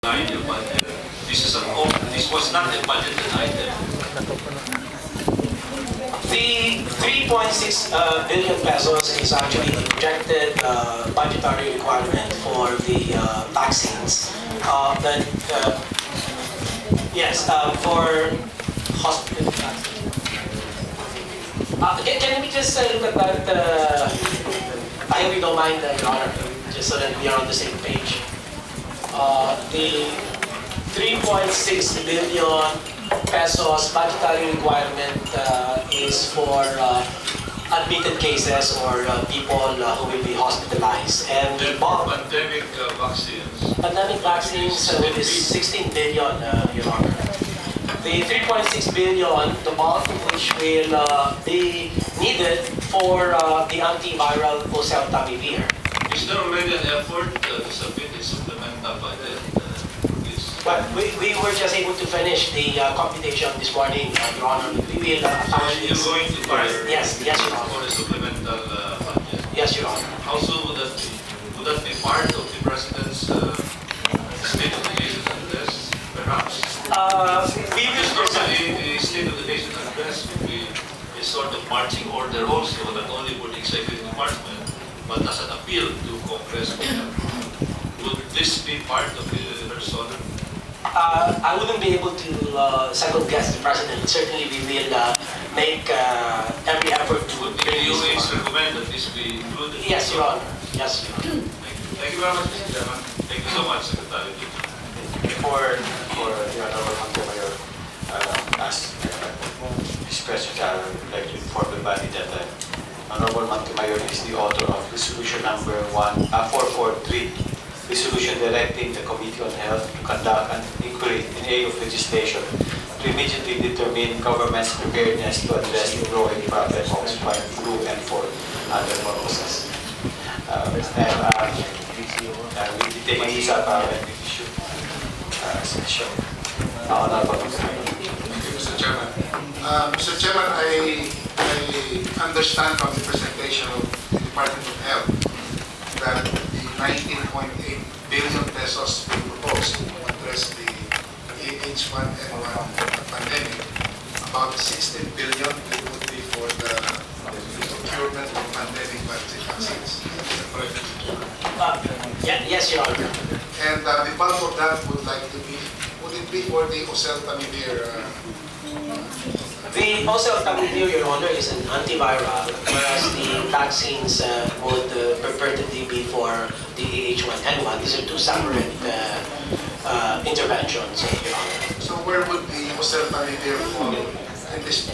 budget. This was not a budgeted item. The 3.6 billion pesos is actually the projected budgetary requirement for the vaccines. For hospital vaccines. Can we just look at that? I hope you don't mind, Your Honor, just so that we are on the same page. The 3.6 billion pesos budgetary requirement is for admitted cases or people who will be hospitalized. And the pandemic vaccines is 16 billion, Your Honor. The 3.6 billion, the bulk of which will be needed for the antiviral oseltamivir. Is there already an effort to submit a supplemental budget? But we were just able to finish the computation this morning, Your Honor. We will attach this. You're going to file yes, Your Honor. For a supplemental budget? Yes, Your Honor. How soon would that be? Would that be part of the President's State of the Nation address, perhaps? We will normally the State of the Nation address would be a sort of marching order also, not only for the Executive Department, but as an appeal to Congress. Would this be part of the resolution? I wouldn't be able to second guess the President. Certainly we will make every effort to... Would the DOH recommend that this be included? Yes, Your Honor. Yes, Your Honor. Thank you very much, Mr. Chairman. Thank you so much, Secretary. For the Honorable Mayor asked this question, I would like to inform the body that Honorable Mayor is the author of Resolution number 443. Resolution directing the Committee on Health to conduct an inquiry in aid of legislation to immediately determine government's preparedness to address the growing problem of swine flu and for other purposes. We take this up when we issue session. Mr. Chairman. Mr. Chairman, I understand from the presentation of the Department of Health that the 19.8 billion pesos being proposed to address the AH1N1 pandemic, about 16 billion would be for the procurement of pandemic vaccines. Yes, Your Honor. And the bulk of that would it be for the oseltamivir? The oseltamivir, Your Honor, is an antiviral, whereas the vaccines would purportedly be for the AH1N1. These are two separate interventions, Your Honor. So where would the oseltamivir fall in this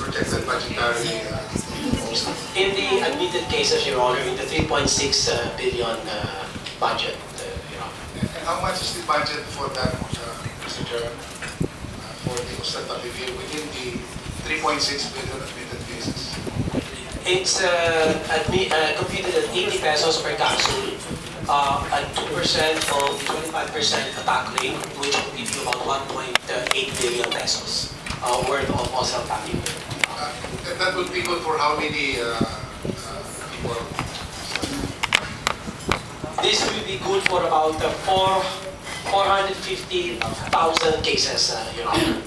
projected budgetary? In the admitted cases, Your Honor, in the 3.6 billion budget, Your Honor. And how much is the budget for that, Mr. Chairman, for the oseltamivir within the 3.6 billion admitted cases? It's computed at 80 pesos per capsule, at 2% of 25% attack rate, which would give you about 1.8 billion pesos worth of oseltamivir. And that would be good for how many people? This will be good for about 450,000 cases, Your Honor.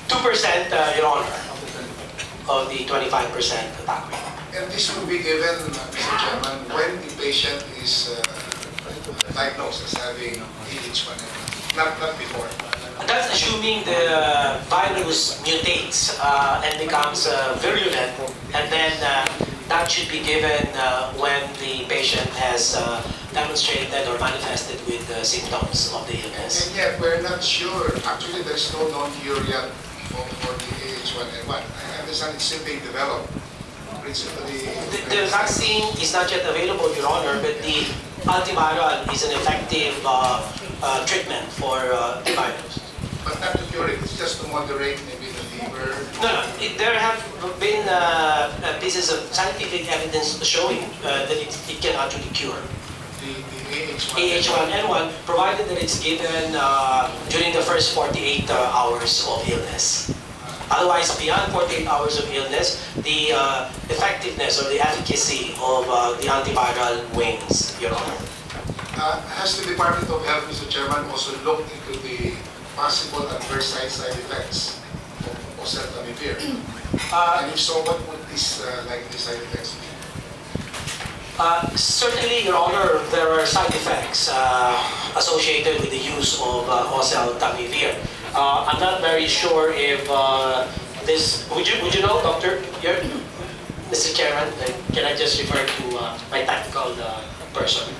2%, Your Honor, of the 25% attack rate. And this will be given, Mr. Chairman, when the patient is diagnosed as having AH1N1, not before. That's assuming the virus mutates and becomes virulent, and then that should be given when the patient has demonstrated or manifested with symptoms of the illness. And yet, we're not sure. Actually, there's no known cure yet for the AH1N1. I understand it's still being developed. The vaccine is not yet available, Your Honor, but the antiviral is an effective treatment for the virus. But not to cure it, it's just to moderate maybe the fever. No. There have been pieces of scientific evidence showing that it can actually cure The AH1N1, provided that it's given during the first 48 hours of illness. Otherwise, beyond 48 hours of illness, the effectiveness or the efficacy of the antiviral wanes, Your Honor. Has the Department of Health, Mr. Chairman, also looked into the possible adverse side effects of oseltamivir? And if so, what would these likely side effects be? Certainly, Your Honor, there are side effects associated with the use of oseltamivir. I'm not very sure if this. Would you know, Doctor? Mr. Chairman, can I just refer to my technical person,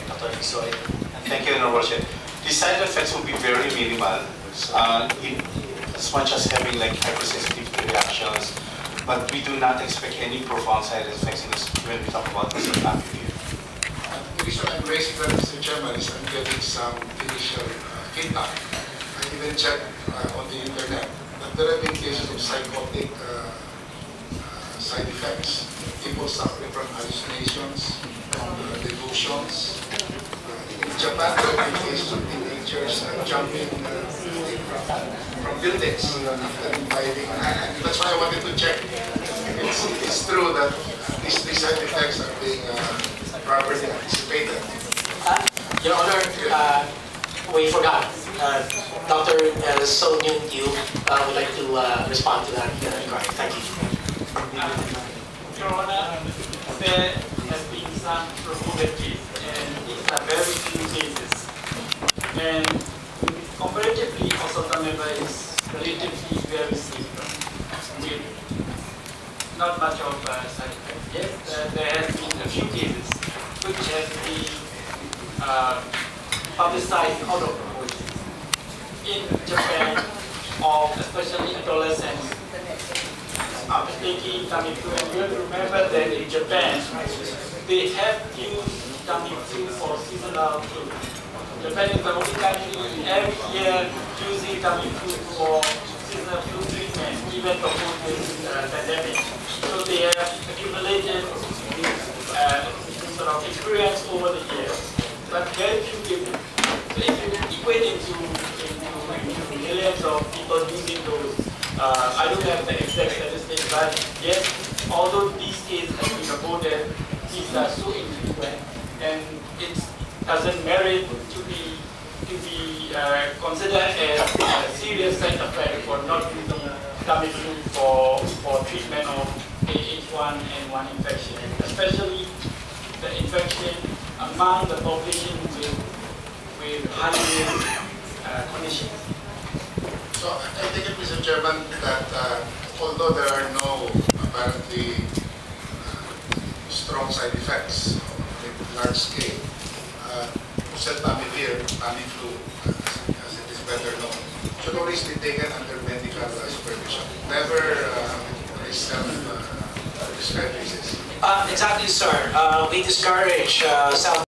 Dr. Fisoy? Thank you, Honorable Chair. The side effects will be very minimal, as much as having like hypersensitivity reactions, but we do not expect any profound side effects in this when we talk about oseltamivir. The reason I'm raising that, Mr. Chairman, is I'm getting some initial feedback. I even checked on the internet that there have been cases of psychotic side effects. People suffering from hallucinations, delusions. In Japan, there have been cases of teenagers jumping from buildings after imbibing. That's why I wanted to check. It's true that these side effects are being properly anticipated. Your Honor, we forgot. Dr. So New you would like to respond to that. Thank you. Your Honor, there has been some reported cases, and these are very few cases. And comparatively, oseltamivir is relatively very safe, with not much of side effects. Yes, there has been a few cases which has been publicized out of proportion. In Japan, especially adolescents, after taking Tamiflu, and you have to remember that in Japan, they have used Tamiflu for seasonal flu. Japan is the only country every year using Tamiflu for seasonal flu treatment, even before this pandemic. So they have accumulated this sort of experience over the years, but very few people. So if you equate into millions of people using those, I don't have the exact statistics, but yes, although these cases have been reported, these are so infrequent, and it doesn't merit to be considered as a serious side effect for not using Tamiflu for treatment of AH1N1 infection, especially the infection among the population with high-risk conditions. So I take it, Mr. Chairman, that although there are no apparently strong side effects on a large scale, oseltamivir, Tamiflu, as it is better known, should always be taken under medical supervision. Never self-prescribed basis. Exactly, sir. We discourage self